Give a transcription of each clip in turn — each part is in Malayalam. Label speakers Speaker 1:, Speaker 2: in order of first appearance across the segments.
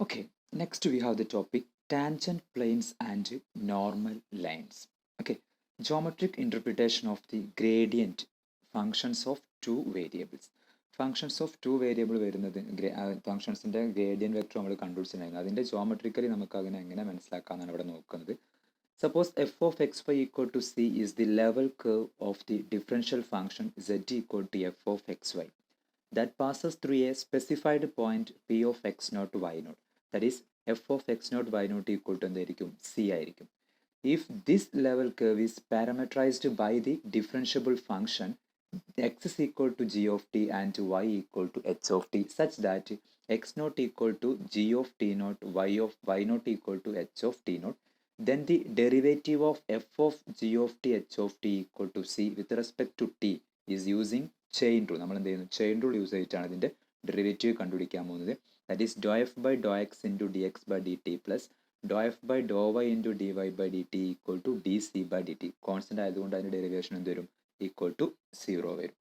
Speaker 1: Okay, next we have the topic tangent planes and normal lines. Okay, geometric interpretation of the gradient functions of two variables. Functions of two variable വരുന്നത് ഫങ്ഷൻസിൻ്റെ ഗ്രേഡിയൻ വെക്ടർ നമ്മൾ കണ്ടുപിടിച്ചിട്ടുണ്ടായിരുന്നു. അതിൻ്റെ ജോമെട്രിക്കലി നമുക്ക് അതിനെ എങ്ങനെ മനസ്സിലാക്കാമെന്നാണ് ഇവിടെ നോക്കുന്നത്. Suppose f of xy equal to c is the level curve of the differential function z equal to f of xy that passes through a specified point p of x naught y naught. That is f of x naught y naught equal to എന്തായിരിക്കും c ആയിരിക്കും. If this level curve is parameterized by the differentiable function x is equal to g of t and y equal to h of t such that x naught equal to g of t naught y naught equal to h of t naught, then the derivative of f of g of t h of t equal to c with respect to t is using chain rule. നമ്മൾ എന്ത് ചെയ്യുന്നു, ചെയിൻ റൂൾ യൂസ് ചെയ്തിട്ടാണ് ഇതിൻ്റെ ഡെറിവേറ്റീവ് കണ്ടുപിടിക്കാൻ പോകുന്നത്. That is do F by Dr X into D X by D T plus Dr F by Dr Y into D Y by D T equal to D C by D T. Constant ആയതുകൊണ്ട് അതിൻ്റെ ഡെറിവേഷൻ എന്ത് വരും, ഈക്വൽ ടു 0 വരും.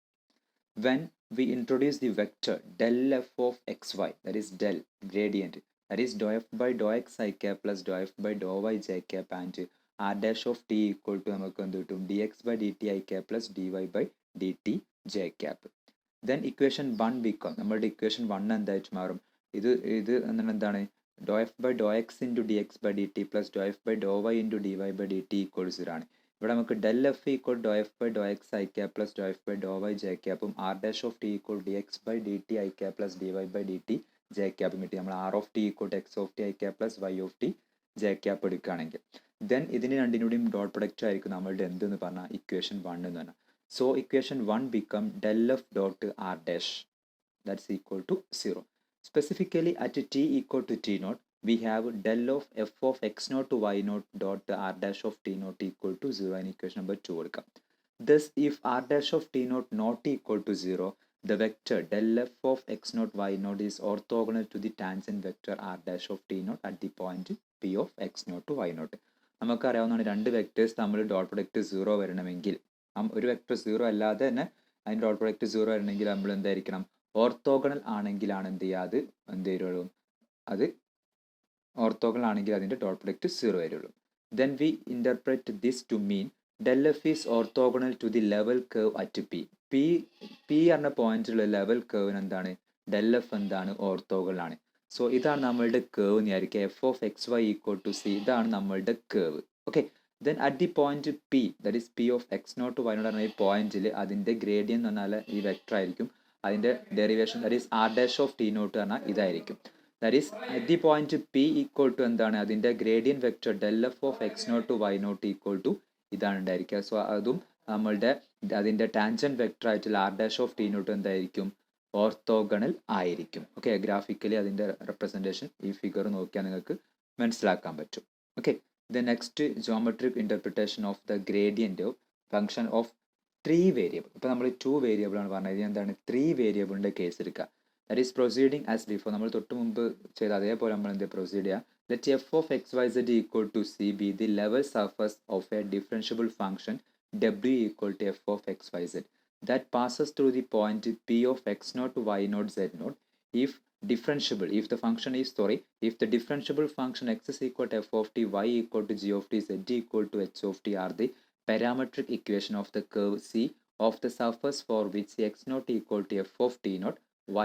Speaker 1: When we introduce the vector del f of xy, that is del gradient, that is dou f by dou x I cap plus dou f by dou y j cap and r dash of t equal to നമുക്ക് എന്ത് കിട്ടും, dx by dt I cap plus dy by dt j cap. Then equation 1 become നമ്മളുടെ equation 1 എന്തായിട്ട് മാറും, ഇത് എന്താണ് dou f by dou x into dx by dt plus dou f by dou y into dy by dt equal to 0 ആണ്. ഇവിടെ നമുക്ക് del F equal doh F by Dr X I cap plus Dr F by Dr Y J ക്യാപ്പും R dash of T equal D X by D T I cap plus D Y by D T J ക്യാപ്പും കിട്ടി. നമ്മൾ R of T equal to X of T I cap plus Y of T J cap എടുക്കുകയാണെങ്കിൽ ദെൻ ഇതിന് രണ്ടിനൂടെയും ഡോട്ട് പ്രൊഡക്റ്റ് ആയിരിക്കും നമ്മളുടെ എന്തെന്ന് പറഞ്ഞാൽ ഇക്വേഷൻ 1 എന്ന് പറഞ്ഞാൽ. So equation 1 become del F dot R dash that's equal to 0. Specifically at t equal to t naught we have del of f of x naught to y naught dot r dash of t naught equal to 0 in equation number 2 കൊടുക്കാം. Thus if r dash of t naught not equal to 0, the vector del f of x naught y naught is orthogonal to the tangent vector r dash of t naught at the point p of x naught to y naught. നമുക്കറിയാവുന്നതാണ് രണ്ട് വെക്ടേഴ്സ് തമ്മിൽ ഡോട്ട് പ്രൊഡക്റ്റ് 0 വരണമെങ്കിൽ, ഒരു വെക്ടർ 0 അല്ലാതെ തന്നെ അതിൻ്റെ ഡോട്ട് പ്രൊഡക്റ്റ് 0 വരണമെങ്കിൽ നമ്മൾ എന്തായിരിക്കണം, ഓർത്തോഗണൽ ആണെങ്കിലാണ് എന്ത് ചെയ്യുക, അത് എന്ത് വരുള്ളൂ, അത് ഓർത്തോഗണൽ ആണെങ്കിൽ അതിൻ്റെ ഡോട്ട് പ്രൊഡക്റ്റ് 0 വരുള്ളൂ. Then we interpret this to mean del F is orthogonal to the level curve at P. P എന്ന പോയിന്റിലുള്ള ലെവൽ കേവിന് എന്താണ്, ഡെൽ എഫ് എന്താണ്, ഓർത്തോഗണൽ ആണ്. സോ ഇതാണ് നമ്മളുടെ കേവ് എന്ന് വിചാരിക്കുക, F of X Y equal to C, ഇതാണ് നമ്മളുടെ curve. Okay, then at the point P, that is P of X not Y naught പറഞ്ഞ ഈ പോയിന്റിൽ അതിൻ്റെ ഗ്രേഡിയൻ എന്ന് പറഞ്ഞാൽ ഈ വെക്ടർ ആയിരിക്കും, അതിൻ്റെ derivation that is R dash of T naught പറഞ്ഞാൽ ഇതായിരിക്കും. That is at the point P equal to എന്താണ്, അതിൻ്റെ gradient vector del F of X not to Y naught equal to ഇതാണ് ഉണ്ടായിരിക്കുക. സോ അതും നമ്മളുടെ അതിൻ്റെ ടാൻജന്റ് വെക്ടർ ആയിട്ടുള്ള R dash of T naught എന്തായിരിക്കും, ഓർത്തോഗണൽ ആയിരിക്കും. ഓക്കെ, ഗ്രാഫിക്കലി അതിൻ്റെ റെപ്രസെൻറ്റേഷൻ ഈ ഫിഗർ നോക്കിയാൽ നിങ്ങൾക്ക് മനസ്സിലാക്കാൻ പറ്റും. Okay, the next geometric interpretation of the gradient function of 3 variable. ഇപ്പോൾ നമ്മൾ 2 വേരിയബിൾ ആണ് പറഞ്ഞത്, ഇത് എന്താണ് 3 വേരിയബിളിൻ്റെ കേസ് എടുക്കുക. That is proceeding as before, നമ്മൾ തൊട്ട് മുമ്പ് ചെയ്ത അതേപോലെ നമ്മൾ എന്ത് പ്രൊസീഡ് ചെയ്യുക. Let F of X Y Z equal to C be the level surface of a differentiable function W equal to F of X Y Z that passes through the point P of X not why not Z naught if differentiable, if the function is if the differentiable function x is equal to f of t, y equal to g of t, z equal to h of t are the parametric equation of the curve c of the surface for which x naught equal to f of t naught,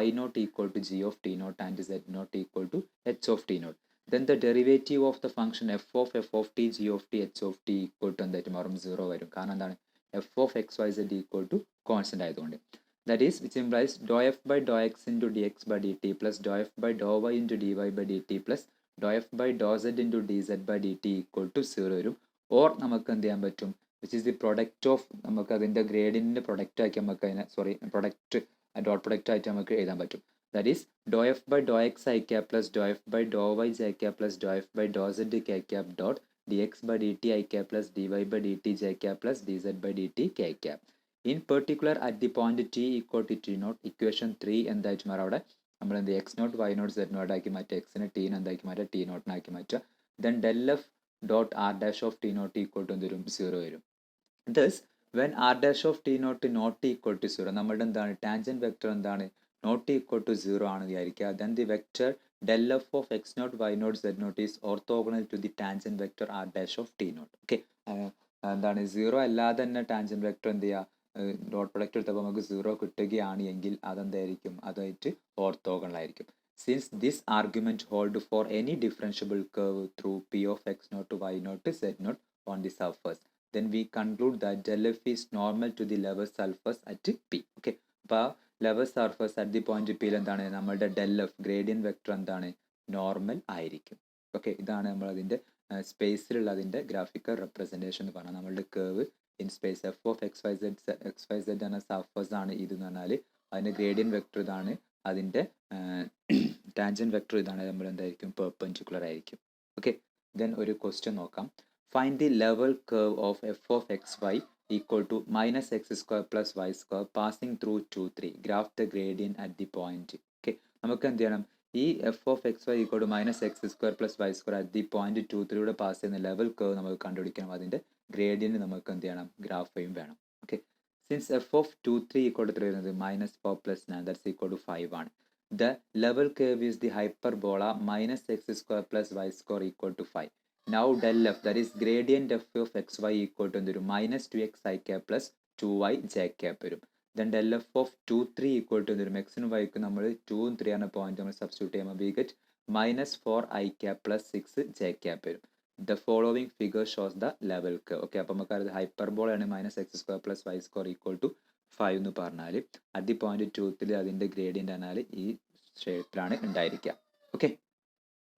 Speaker 1: y naught equal to g of t naught and z naught equal to h of t naught. Then the derivative of the function f of t, g of t, h of t equal to എന്തായിട്ട് മാറും, 0 വരും. കാരണം എന്താണ്, f of x y z equal to constant ആയതുകൊണ്ട്. That is, which implies dou f by dou x into dx by dt plus dou f by dou y into dy by dt plus dou f by dou z into dz by dt equal to 0 വരും. ഓർ നമുക്ക് എന്ത് ചെയ്യാൻ പറ്റും, which is the product of, നമുക്ക് അതിൻ്റെ ഗ്രേഡിയൻ്റെ പ്രൊഡക്റ്റ് ആക്കി നമുക്ക് അതിനെ പ്രൊഡക്റ്റ് ഡോട്ട് പ്രൊഡക്റ്റ് ആയിട്ട് നമുക്ക് എഴുതാൻ പറ്റും. That is do F by Dr X I cap plus Dr F by Dr Y J cap plus Dr F by do Z K cap dot D X by D T I cap plus D Y by D T J cap plus D Z by D T K cap. In particular at the point T equal to T naught equation 3 എന്തായിട്ട് മാറും, അവിടെ നമ്മൾ എന്ത് X not why not Z naught ആക്കി മാറ്റുക, എക്സിനെ ടീനെ എന്താക്കി മാറ്റുക, ടി നോട്ടിനാക്കി മാറ്റുക. Then del F dot R dash of T naught equal to എന്ത് വരും, 0 വരും. Thus when R dash of T naught equal to 0, നമ്മളുടെ എന്താണ് ടാൻജന്റ് വെക്ടർ എന്താണ്, നോട്ട് ഈക്വൽ ടു 0 ആണ് വിചാരിക്കുക. Then the vector del f of x naught y naught z naught is orthogonal to the tangent vector r dash of t naught. Okay, എന്താണ് സീറോ അല്ലാതെ തന്നെ ടാൻജന്റ് വെക്ടർ എന്ത് ചെയ്യുക, ഡോട്ട് പ്രൊഡക്റ്റ് എടുത്തപ്പോൾ നമുക്ക് സീറോ കിട്ടുകയാണ് എങ്കിൽ അതെന്തായിരിക്കും, അതായിട്ട് ഓർത്തോഗണൽ ആയിരിക്കും. Since this argument hold for any differentiable curve through P of X not why not Z naught on the surface, then we conclude that del f is normal to the level surface at p. Okay, അപ്പോൾ level surface at the point പിയിൽ എന്താണ് നമ്മളുടെ ഡെൽ എഫ് ഗ്രേഡിയൻ വെക്ടർ എന്താണ് നോർമൽ ആയിരിക്കും. ഓക്കെ, ഇതാണ് നമ്മൾ അതിൻ്റെ സ്പേസിലുള്ള അതിൻ്റെ ഗ്രാഫിക്കൽ റെപ്രസെൻറ്റേഷൻ എന്ന് പറഞ്ഞാൽ നമ്മളുടെ curve in space F of X Y Z എന്ന സർഫസ് ആണ് ഇതെന്ന് പറഞ്ഞാൽ അതിൻ്റെ ഗ്രേഡിയൻ വെക്ടർ ഇതാണ്, അതിൻ്റെ ടാൻജന്റ് വെക്ടർ ഇതാണ്, നമ്മൾ എന്തായിരിക്കും പെർപെൻഡിക്കുലർ ആയിരിക്കും. ഓക്കെ, ദെൻ ഒരു ക്വസ്റ്റ്യൻ നോക്കാം. Find the level curve of f of xy equal to minus x square plus y square passing through 2, 3. Graph the gradient at the point. Okay, നമുക്ക് എന്ത് ചെയ്യണം, ഈ f of X Y equal to minus x square plus Y square at the point 2, 3 pass ചെയ്യുന്ന ലെവൽ കർവ് നമുക്ക് കണ്ടുപിടിക്കണം. അതിൻ്റെ ഗ്രേഡിയൻറ്റ് നമുക്ക് എന്ത് ചെയ്യണം, ഗ്രാഫയും വേണം. Okay, since f of 2, 3 equal to 3 വരുന്നത് minus 4 plus 9 that's equal to 5 ആണ്. The level curve is the hyperbola minus x square plus Y square equal to 5. Now del f, that is gradient f of xy equal to എന്തൊരു minus 2x i cap plus 2y j cap വരും. then del f of 2, 3 equal to എന്തൊരു എക്സിനും വൈക്കും നമ്മൾ 2 3 എന്ന പോയിന്റ് നമ്മൾ സബ്സ്റ്റിറ്റ്യൂട്ട് ചെയ്യുമ്പോൾ we get minus 4 i cap plus 6 j cap വരും. the following figure shows the level curve. Okay, അപ്പോൾ നമുക്കത് ഹൈപ്പർബോൾ ആണ് minus x square plus Y square equal to 5 എന്ന് പറഞ്ഞാൽ അറ്റ് ദി പോയിന്റ് 2 3 അതിൻ്റെ ഗ്രേഡിയൻ്റ് എന്നാൽ ഈ ഷേപ്പിലാണ് ഉണ്ടായിരിക്കുക. Okay,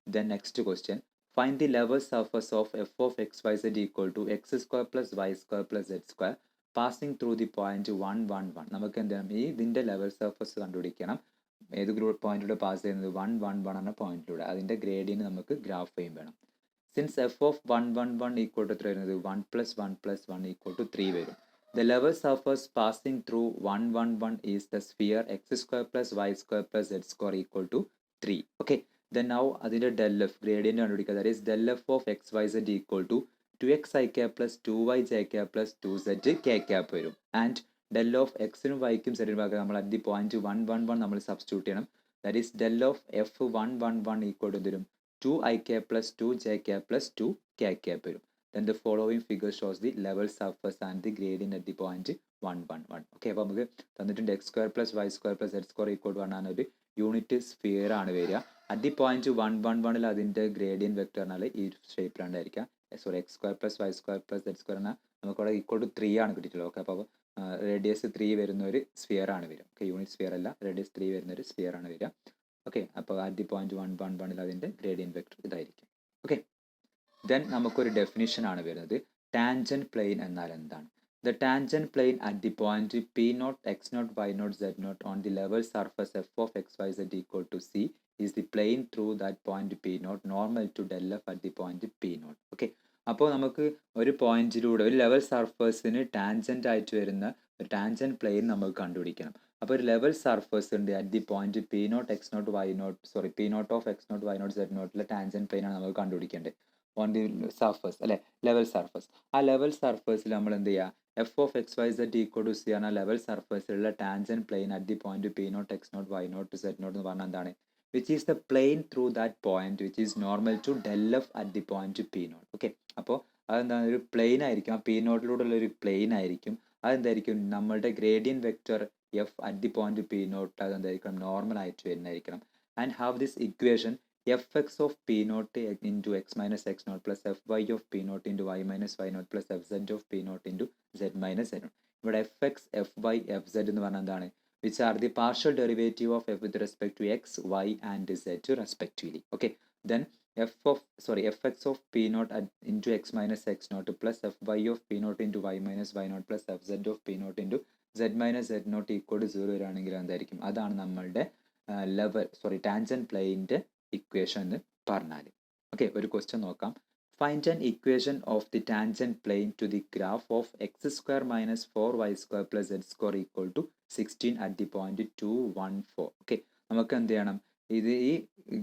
Speaker 1: then next question. Find the level surface of f of xyz equal to x square plus y square plus z square passing through the point 1, 1, 1. നമുക്ക് എന്ത് ചെയ്യണം, ഈ ഇതിൻ്റെ ലെവൽ സർഫസ് കണ്ടുപിടിക്കണം. ഏത് പോയിന്റിലൂടെ പാസ് ചെയ്യുന്നത് 1, 1, 1 എന്ന പോയിന്റിലൂടെ. അതിൻ്റെ ഗ്രേഡിയൻറ്റ് നമുക്ക് ഗ്രാഫ് ചെയ്യും വേണം. Since f of 1, 1, 1 equal to 3 വരുന്നത് 1 plus 1 plus 1 ഈക്വൽ ടു 3 വരും. The level surface passing through 1, 1, 1 is the sphere x square plus y square plus z square equal to 3. Okay. Then now അതിൻ്റെ del f ഗ്രേഡിയൻ്റ് കണ്ടുപിടിക്കുക. that is del f of x y z equal to 2x i cap plus 2y j cap plus 2z k cap വരും. ആൻഡ് del of എക്സിനും വൈക്കും സെറ്റിനും ഭാഗം നമ്മൾ അറ്റ് ദി പോയിന്റ് 1, 1, 1 നമ്മൾ സബ്സ്റ്റിറ്റ്യൂട്ട് ചെയ്യണം. that is del of f 1, 1, 1 equal to തരും 2 i cap plus 2 j cap plus 2 k cap വരും. then the following figure shows the level surface and the gradient at the point 1, 1, 1. Okay, അപ്പോൾ നമുക്ക് തന്നിട്ടുണ്ട് x square plus Y square plus Z square equal to 1 ആണ് ഒരു യൂണിറ്റ് സ്ഫിയർ ആണ് വരിക. അറ്റ് ദി പോയിന്റ് 1, 1, 1 അതിൻ്റെ ഗ്രേഡിയൻ വെക്ടർ പറഞ്ഞാൽ ഈ ഷേപ്പിലാണ്ടായിരിക്കാം. Sorry, X square plus Y square plus Z square എന്നാൽ നമുക്കവിടെ ഈക്വൽ ടു 3 ആണ് കിട്ടിയിട്ടുള്ളത്. ഓക്കെ, അപ്പോൾ റേഡിയസ് 3 വരുന്ന ഒരു സ്ഫിയർ ആണ് വരിക. ഓക്കെ, യൂണിറ്റ് സ്ഫിയർ അല്ല, റേഡിയസ് 3 വരുന്ന ഒരു സ്ഫിയർ ആണ് വരിക. ഓക്കെ, അപ്പോൾ അറ്റ് ദി പോയിന്റ് 1, 1, 1 അതിൻ്റെ ഗ്രേഡിയൻ വെക്ടർ ഇതായിരിക്കും. ഓക്കെ, ദെൻ നമുക്കൊരു ഡെഫിനിഷൻ ആണ് വരുന്നത്. ടാൻജന്റ് പ്ലെയിൻ എന്നാൽ എന്താണ്? The tangent plane at the point P naught, X naught, Y naught, Z naught on the level surface f of x, y, z equal to C is the plane through that point P naught normal to del f at the point P naught. Okay, അപ്പോൾ നമുക്ക് ഒരു പോയിന്റിലൂടെ ഒരു ലെവൽ സർഫേസിന് ടാൻജന്റ് ആയിട്ട് വരുന്ന ഒരു ടാൻജന്റ് പ്ലെയിൻ നമുക്ക് കണ്ടുപിടിക്കണം. അപ്പോൾ ഒരു ലെവൽ സർഫേസ് ഉണ്ട് at the point P naught, X naught, Y naught, sorry P naught of X naught, Y naught, Z naught tangent plane ആണ് നമുക്ക് കണ്ടുപിടിക്കേണ്ടത് ഓൺ ദി സർഫേസ് അല്ലെ, ലെവൽ സർഫേസ്. ആ ലെവൽ സർഫേസിൽ നമ്മൾ എന്ത് ചെയ്യുക, F of X Y Z equal to C ആണ് ലെവൽ സർഫേസിലുള്ള tangent plane at the point P naught X not why not Z naught എന്ന് പറഞ്ഞാൽ എന്താണ്, which is the plane through that point which is normal to del f at the point P naught. Okay, അപ്പോൾ അതെന്താണ്, ഒരു പ്ലെയിൻ ആയിരിക്കും, ആ പി നോട്ടിലൂടെ ഉള്ള ഒരു പ്ലെയിൻ ആയിരിക്കും. അതെന്തായിരിക്കും, നമ്മളുടെ gradient vector F at the point P naught അതെന്തായിരിക്കണം, നോർമൽ ആയിട്ട് വരുന്നതായിരിക്കണം. And have this equation fx of p naught into x minus x naught plus fy of p naught into y minus y naught plus fz of p naught into z minus z naught. ഇവിടെ fx, fy, fz എന്ന് പറഞ്ഞാൽ എന്താണ്, which are the partial derivative of f with respect to x, y and z respectively. Okay, then fx of p naught into x minus x naught plus fy of p naught into y minus y naught plus fz of p naught into z minus z naught equal to 0 വരികയാണെങ്കിൽ എന്തായിരിക്കും, അതാണ് നമ്മളുടെ ടാൻജന്റ് പ്ലെയിൻ്റെ ഇക്വേഷൻ എന്ന് പറഞ്ഞാൽ. ഓക്കെ, ഒരു ക്വസ്റ്റ്യൻ നോക്കാം. Find an equation of the tangent plane to the graph of x square minus 4y square plus Z square equal to 16 at the point 2, 1, 4. Okay, നമുക്ക് എന്ത് ചെയ്യണം, ഇത് ഈ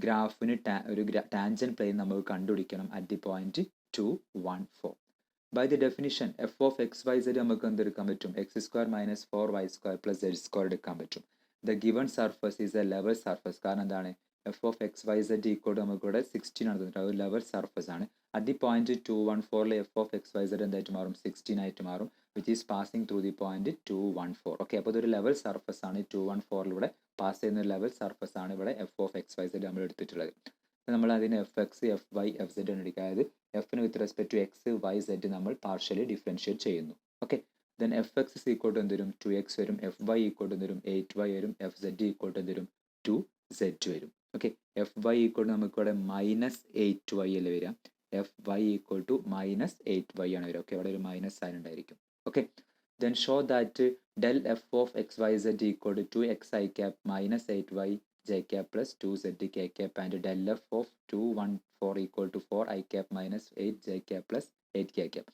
Speaker 1: ഗ്രാഫിന് ഒരു ടാൻജന്റ് പ്ലെയിൻ നമുക്ക് കണ്ടുപിടിക്കണം at the point 2, 1, 4. By the definition f of X Y z നമുക്ക് എന്തെടുക്കാൻ പറ്റും, x square minus 4y square plus Z square എടുക്കാൻ പറ്റും. The given surface is a level surface. കാരണം എന്താണ്, f of X Y Z equal to നമുക്കിവിടെ 16 ആണ് തന്നിട്ട്, അത് ലെവൽ സർഫസ് ആണ്. At the point 214 f of X Y z എന്തായിട്ട് മാറും, 16 ആയിട്ട് മാറും, which is passing through the point 214. Okay, അപ്പോൾ ഇതൊരു ലെവൽ സർഫസ് ആണ്. 214 പാസ് ചെയ്യുന്ന ഒരു ലെവൽ സർഫസ് ആണ് ഇവിടെ F of X Y Z നമ്മൾ എടുത്തിട്ടുള്ളത്. നമ്മൾ അതിന് F X F Y F Z ആണ് എടുക്കുക. അതായത് എഫിന് with respect to X Y Z നമ്മൾ പാർഷ്യലി ഡിഫറൻഷിയേറ്റ് ചെയ്യുന്നു. Okay, then F X is equal to എന്തുവരും, 2x വരും, എഫ് വൈ ഈക്വൽ ടു എന്തുവരും, 8y വരും, എഫ് സെഡ് ഈക്വൽ ടു എന്തുവരും, 2z വരും. Okay, f y equal to നമുക്കിവിടെ -8y അല്ലേ വരിക, F y equal to -8y ആണ് വരിക. ഓക്കെ, അവിടെ ഒരു മൈനസ് സൈൻ ഉണ്ടായിരിക്കും. Okay, then show that del F of X Y Z equal to 2xi cap -8y j cap plus 2z k cap and del f of 214 equal to 4i cap minus 8j cap plus 8k cap.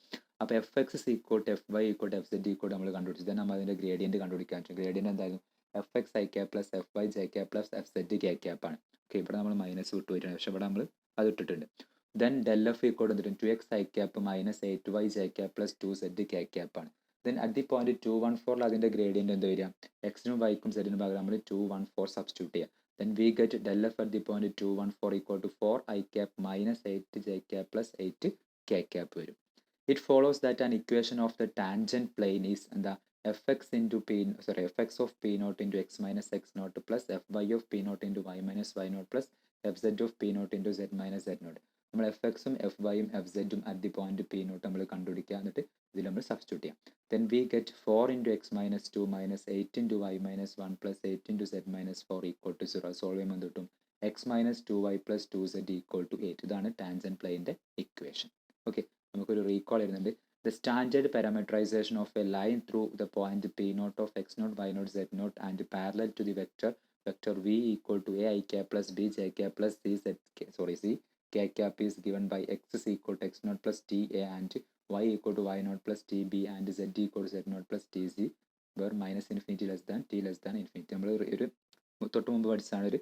Speaker 1: അപ്പോൾ f X is equal to f y equal to f z equal to നമ്മൾ കണ്ടുപിടിച്ചു. ദെൻ നമ്മൾ അതിൻ്റെ ഗ്രേഡിയൻറ്റ് കണ്ടുപിടിക്കാൻ പറ്റും. ഗ്രേഡിയൻറ്റ് എന്തായാലും f x I cap plus F y J cap plus F z k cap ആണ്. ഓക്കെ, ഇവിടെ നമ്മൾ മൈനസ് വിട്ട് പോയിട്ടുണ്ട്, പക്ഷേ ഇവിടെ നമ്മൾ അത് ഇട്ടിട്ടുണ്ട്. Then del F equal to എന്തിട്ടും 2x I cap -8y J cap plus 2z K cap ആണ്. ദെൻ അറ്റ് ദി പോയിന്റ് 214 അതിൻ്റെ ഗ്രേഡിയൻറ്റ് എന്താ വരിക, എക്സിനും വൈക്കും സെഡിനും പകരം നമ്മൾ 214 സബ്സ്റ്റിറ്റ്യൂട്ട് ചെയ്യുക. Then we get del f at the point 214 equal to 4i cap minus 8j cap plus 8k cap വരും. It follows that an equation of the tangent plane is the fx of p naught into x minus x naught plus fy of p naught into y minus y naught plus fz of p naught into z minus z naught. നമ്മൾ എഫ് എക്സും എഫ് വൈയും എഫ് സെഡും at the point P naught നമ്മൾ കണ്ടുപിടിക്കുക, എന്നിട്ട് ഇതിൽ നമ്മൾ സബ്സ്റ്റിറ്റ്യൂട്ട് ചെയ്യാം. Then we get 4 into x minus 2 minus 8 into y minus 1 plus 8 into z minus 4 equal to 0. Solve ചെയ്യുമ്പോൾ എന്ത് കിട്ടും, x minus 2y plus 2z equal to 8. ഇതാണ് ടാൻജന്റ് പ്ലെയിൻ്റെ ഇക്വേഷൻ. ഓക്കെ, നമുക്കൊരു റീകോൾ വരുന്നുണ്ട്. The standard parameterization of a line through the point p naught of x naught y naught z naught and parallel to the vector v equal to a I cap plus b j cap plus c k cap is given by x is equal to x naught plus t a and y equal to y naught plus t b and z equal to z naught plus t c where minus infinity less than t less than infinity. നമ്മൾ ഒരു തൊട്ട് മുമ്പ് പഠിച്ചാണ് ഒരു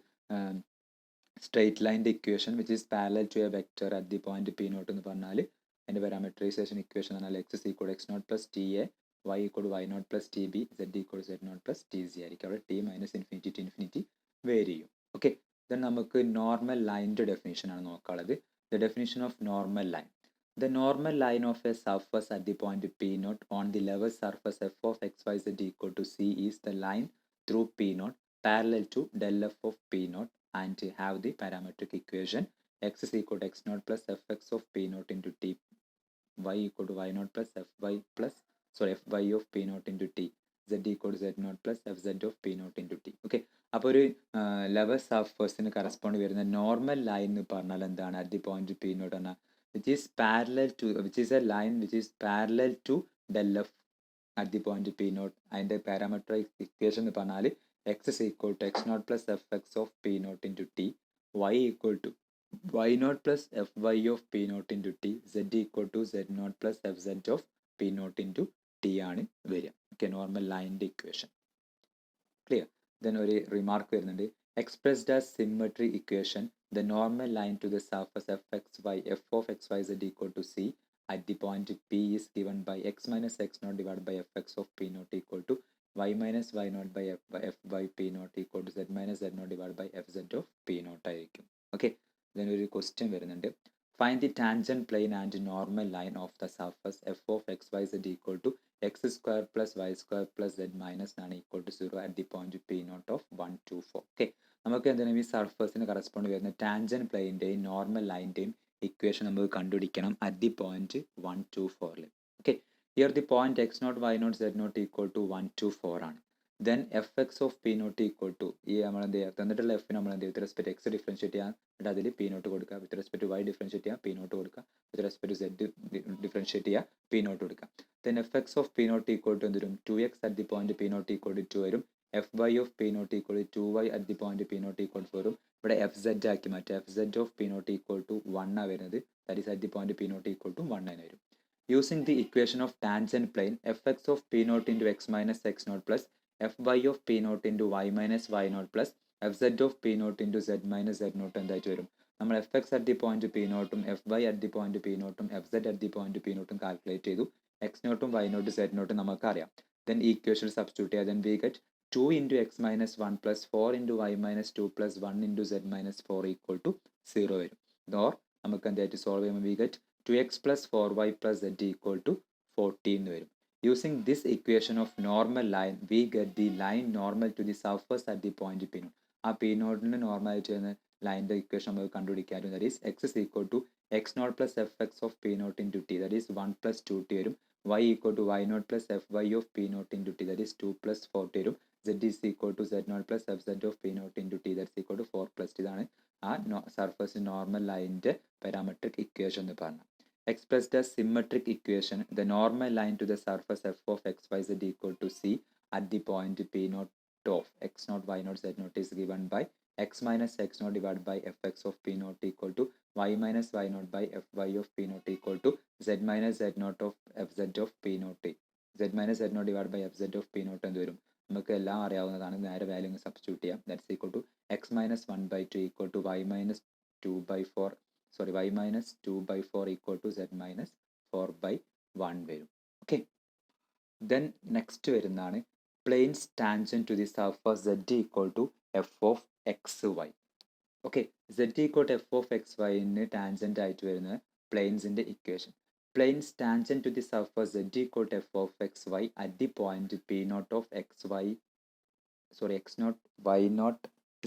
Speaker 1: സ്ട്രെയിറ്റ് ലൈൻ്റെ equation which is parallel to a vector at the point P naught എന്ന് പറഞ്ഞാൽ അതിൻ്റെ പാരാമെട്രൈസേഷൻ ഇക്വേഷൻ എന്ന് പറഞ്ഞാൽ X is equal X not plus T A Y equal Y not plus T B Z equal Z naught plus T C ആയിരിക്കും. അവിടെ T minus infinity to infinity vary ചെയ്യും. ഓക്കെ, ദെൻ നമുക്ക് നോർമൽ ലൈനിൻ്റെ ഡെഫിനേഷനാണ് നോക്കാനുള്ളത്. The definition of normal line. The normal line of a surface at the point P naught on the level surface f of xyz equal to c is the line through P naught parallel to del f of P naught and have the parametric equation x is equal to x naught plus fx of P naught into t, y equal to y naught plus fy of P naught into t, z equal to z naught plus fz of P naught into t. Okay, അപ്പോൾ ഒരു ലെവൽ സർഫേസിന് കറസ്പോണ്ട് വരുന്ന നോർമൽ ലൈൻ എന്ന് പറഞ്ഞാൽ എന്താണ്, at the point P naught പറഞ്ഞാൽ which is a line which is parallel to del f at the point p naught. അതിൻ്റെ പാരാമെട്രിക് ഇക്വേഷൻ എന്ന് പറഞ്ഞാൽ x is equal to x naught plus fx of p naught into t, y equal to y naught plus fy of p naught into t, z equal to z naught plus fz of p naught into t ആണ് വരിക. ഓക്കെ, നോർമൽ ലൈനിൻ്റെ ഇക്വേഷൻ ക്ലിയർ. ദെൻ ഒരു റിമാർക്ക് വരുന്നുണ്ട്, expressed as symmetry equation, the normal line to the surface f of xyz equal to c at the point p is given by x minus x naught divided by fx of p naught equal to y minus y naught by f by p naught equal to z minus z naught divided by fz of p naught ആയിരിക്കും. ഓക്കെ, then ഒരു ക്വസ്റ്റ്യൻ വരുന്നുണ്ട്, find the tangent plane and normal line of the surface f of xyz equal to x square plus y square plus z minus ആണ് equal to 0 at the point p naught of 1 2 4. Okay, നമുക്ക് എന്താണ് ഈ സർഫേസിന് കറസ്പോണ്ട് വരുന്ന ടാൻജന്റ് പ്ലെയിൻ്റെയും നോർമൽ ലൈൻ്റെയും ഇക്വേഷൻ നമുക്ക് കണ്ടുപിടിക്കണം at the point 1 2 4. Okay, here the point X not why not Z naught equal to 1 2 4 ആണ്. Then F X of P not equal to ഈ നമ്മൾ എന്ത് ചെയ്യുക, തന്നിട്ടുള്ള എഫ് നമ്മൾ എന്ത് ചെയ്യുക, വിത്ത് റെസ്പെക്ട് എക്സ് ഡിഫറൻഷിയേറ്റ് ചെയ്യാം, എന്നിട്ട് അതിൽ പി നോട്ട് കൊടുക്കുക, വിത്ത് റെസ്പെക്ട് വൈ ഡിഫറൻഷിയേറ്റ് ചെയ്യുക, പി നോട്ട് കൊടുക്കുക, വിത്ത് റെസ്പെക്ട് സെഡ് ഡിഫറൻഷിയേറ്റ് ചെയ്യുക, പി നോട്ട് കൊടുക്കുക. Then F X of P not equal to എന്ത് വരും, 2x at the point P not equal to 2 വരും, f Y of P not equal to 2y at the point P not equal to വരും. ഇവിടെ എഫ് സെഡ് ആക്കി മാറ്റുക, f Z of P not equal to 1 ആണ് വരുന്നത്, that is at the point P not equal to 1 തന്നെ വരും. Using the equation of tangent plane F X of P not into X minus X not plus F Y of P not into Y minus Y not plus F Z of P not into Z minus Z nought എന്തായിട്ട് വരും, നമ്മൾ F X at the point P നോട്ടും F Y at the point P നോട്ടും F Z at the point P നോട്ടും കാൽക്കുലേറ്റ് ചെയ്തു, എക്സ് നോട്ടും വൈ നോട്ടും സെഡ് നോട്ടും നമുക്കറിയാം. ദെൻ ഈ ഇക്വേഷൻ സബ്സ്റ്റിറ്റ്യൂട്ട് ചെയ്യുക, then we get 2 into x minus 1 plus 4 into y minus 2 plus 1 into z minus 4 equal to 0 വരും. ഓർ നമുക്ക് എന്തായിട്ട് സോൾവ് ചെയ്യുമ്പോൾ we get 2x plus 4y plus z equal to 14 വരും. Using this equation of normal line, we get the line normal to the surface at the point P naught. ആ P നോട്ടിന് നോർമൽ ആയിട്ട് വരുന്ന ലൈൻ്റെ ഇക്വേഷൻ നമുക്ക് കണ്ടുപിടിക്കാനും that is x is equal to X not plus f X of P not into t that is 1 plus 2t വരും. y equal to why not plus F Y of P not into t that is 2 plus 4t വരും. z is equal to z naught plus F Z of P not into t that is equal to 4 plus t. ഇതാണ് ആ സർഫസ് നോർമൽ ലൈനിൻ്റെ പാരാമെട്രിക് ഇക്വേഷൻ എന്ന് പറഞ്ഞു. Expressed as symmetric equation, the normal line to the surface f of xyz equal to c at the point p naught of x naught y naught z naught is given by x minus x naught divided by fx of p naught equal to y minus y naught by fy of p naught equal to z minus z naught of fz of p naught. z minus z naught divided by fz of p naught എന്ത് വരും? നമുക്ക് എല്ലാം അറിയാവുന്നതാണ്. നേരെ വാല്യൂ സബ്സ്റ്റിറ്റ്യൂട്ട് ചെയ്യാം. That's equal to x minus 1/2 equal to y minus 2/4 y minus 2/4 equal to z minus 4/1 വരും. ഓക്കെ, ദെൻ നെക്സ്റ്റ് വരുന്നതാണ് planes tangent to the surface z equal to F of X Y. Okay, z equal to F of X വൈന് ടാൻജൻറ്റ് ആയിട്ട് വരുന്ന പ്ലെയിൻസിൻ്റെ equation. Planes tangent to the surface z equal to F of X Y at the point P nought of X not Y nought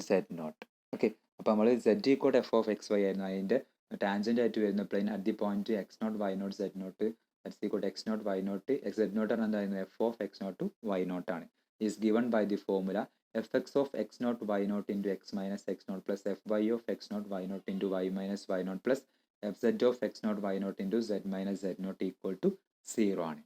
Speaker 1: z nought. Okay, അപ്പോൾ നമ്മൾ z equal to F of X Y ആയിരുന്നു അതിൻ്റെ ടാൻജൻ്റ് ആയിട്ട് വരുന്ന plane at the point X not why not Z nought that's equal to X not why not Z nought ആണ് എന്തായിരുന്നു F of X not to why not ആണ്. Is given by the formula F X of X not why not into X minus X not plus F Y of X not why not into Y minus Y not plus F Z of X not why not into Z minus Z naught equal to 0 ആണ്.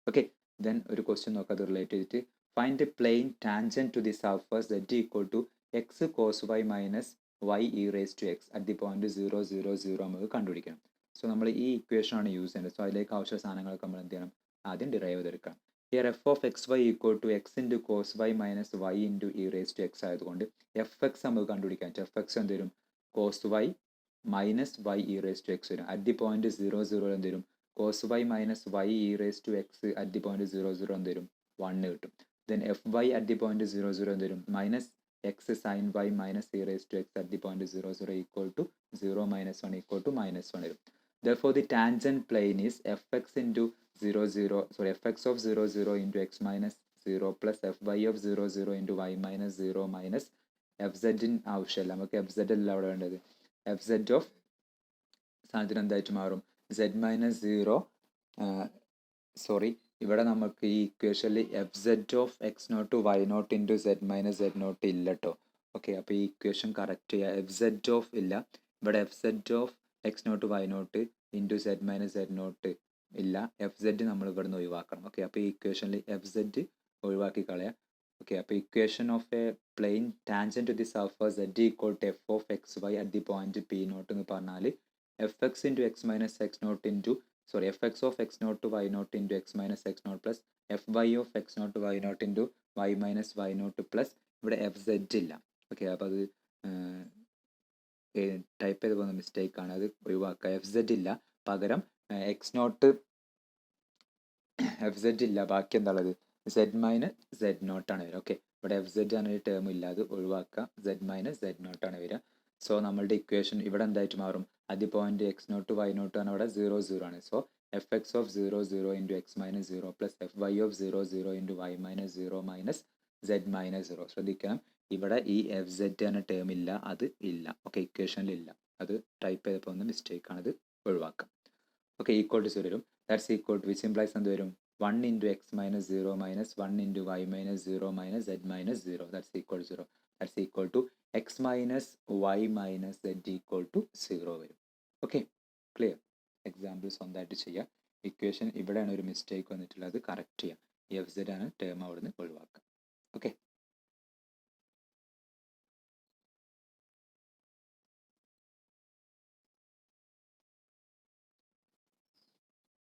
Speaker 1: ഓക്കെ, ദെൻ ഒരു ക്വസ്റ്റ്യൻ നോക്കാം അത് റിലേറ്റ് ചെയ്തിട്ട്. Find the plane tangent to the surface z equal to x cos y minus y e raised to x at the point 0 0 0 നമുക്ക് കണ്ടുപിടിക്കണം. സോ നമ്മൾ ഈ ഇക്വേഷനാണ് യൂസ് ചെയ്യുന്നത്. സോ അതിലേക്ക് ആവശ്യ സാധനങ്ങളൊക്കെ നമ്മൾ എന്ത് ചെയ്യണം, ആദ്യം ഡിറൈവ് ചെയ്തെടുക്കണം. Here f of X Y equal to x into cos y minus y into e raise to x ആയതുകൊണ്ട് എഫ് എക്സ് നമുക്ക് കണ്ടുപിടിക്കാൻ പറ്റും. എഫ് എക്സ് എന്ത് വരും? Cos y minus y e raise to x വരും. അറ്റ് ദി പോയിന്റ് 0 0 എന്ത് വരും? Cos y minus y e raise to x at the point 0 0 എന്ത് വരും? 1 കിട്ടും. Then f Y at the point 0 0 എന്ത് വരും? Minus x sin y minus e raised to x at the point 0 0 equal to 0 minus 1 equal to minus 1 വരും. Therefore the tangent plane is fx into 0 0 fx of 0 0 into x minus 0 plus fy of 0 0 into y minus 0 minus fz in ആവശ്യമില്ല, നമുക്ക് fz അല്ല അവിടെ വേണ്ടത്. fz of സാധനത്തിന് എന്തായിട്ട് മാറും? z minus 0 ഇവിടെ നമുക്ക് ഈ ഇക്വേഷനിൽ f Z of X not to why not into Z minus Z naught ഇല്ല കേട്ടോ. ഓക്കെ, അപ്പോൾ ഈ ഇക്വേഷൻ കറക്റ്റ് ചെയ്യുക. എഫ് സെഡ് ഓഫ് ഇല്ല ഇവിടെ. F Z of X not why not into Z minus Z naught ഇല്ല. എഫ് സെഡ് നമ്മൾ ഇവിടെ നിന്ന് ഒഴിവാക്കണം. ഓക്കെ, അപ്പോൾ ഈ ഇക്വേഷനിൽ എഫ് സെഡ് ഒഴിവാക്കി കളയാം. ഓക്കെ, അപ്പോൾ equation of a plane tangent to the surface z equal to F of X Y at the point P naught എന്ന് പറഞ്ഞാൽ f x into X minus X naught into fx of x naught to y naught into x minus x naught plus fy of x naught to y naught into y minus y naught plus ഇവിടെ എഫ് സെഡ് ഇല്ല. ഓക്കെ, അപ്പോൾ അത് ടൈപ്പ് ചെയ്ത് പോകുന്ന മിസ്റ്റേക്ക് ആണ്, അത് ഒഴിവാക്കുക. എഫ് സെഡ് ഇല്ല, പകരം എക്സ് നോട്ട് എഫ് സെഡ് ഇല്ല, ബാക്കി എന്താ ഉള്ളത്? സെഡ് മൈനസ് സെഡ് നോട്ടാണ് വരിക. ഓക്കെ, ഇവിടെ എഫ് സെഡ് ആണ് ഒരു ടേം ഇല്ല, അത് ഒഴിവാക്കുക. സെഡ് മൈനസ് സെഡ് നോട്ടാണ് വരിക. സോ നമ്മളുടെ ഇക്വേഷൻ ഇവിടെ എന്തായിട്ട് മാറും? At point X not to why not ആണ് അവിടെ 0 0 ആണ്. So f X of 0 0 into X minus 0 plus F Y of 0 0 into Y minus 0 minus z minus 0. ശ്രദ്ധിക്കണം, ഇവിടെ ഈ എഫ് സെഡ് എന്ന ടേം ഇല്ല, അത് ഇല്ല. ഓക്കെ, ഇക്വേഷനിൽ ഇല്ല, അത് ടൈപ്പ് ചെയ്തപ്പോൾ ഒന്ന് മിസ്റ്റേക്ക് ആണ്, അത് ഒഴിവാക്കാം. ഓക്കെ, ഈക്വൽ ടു 0 വരും. That's equal to which implies എന്ത് വരും? 1 into X minus 0 minus 1 into Y minus 0 minus z minus 0. That's equal to 0. That's equal to x minus y minus z equal to 0 വരും. Okay, clear? എക്സാമ്പിൾ സ്വന്തമായിട്ട് ചെയ്യുക. ഇക്വേഷൻ ഇവിടെയാണ് ഒരു മിസ്റ്റേക്ക് വന്നിട്ടുള്ളത്, കറക്റ്റ് ചെയ്യുക. എഫ് സെഡ് ആണ് ടേം അവിടുന്ന് ഒഴിവാക്കുക. ഓക്കെ.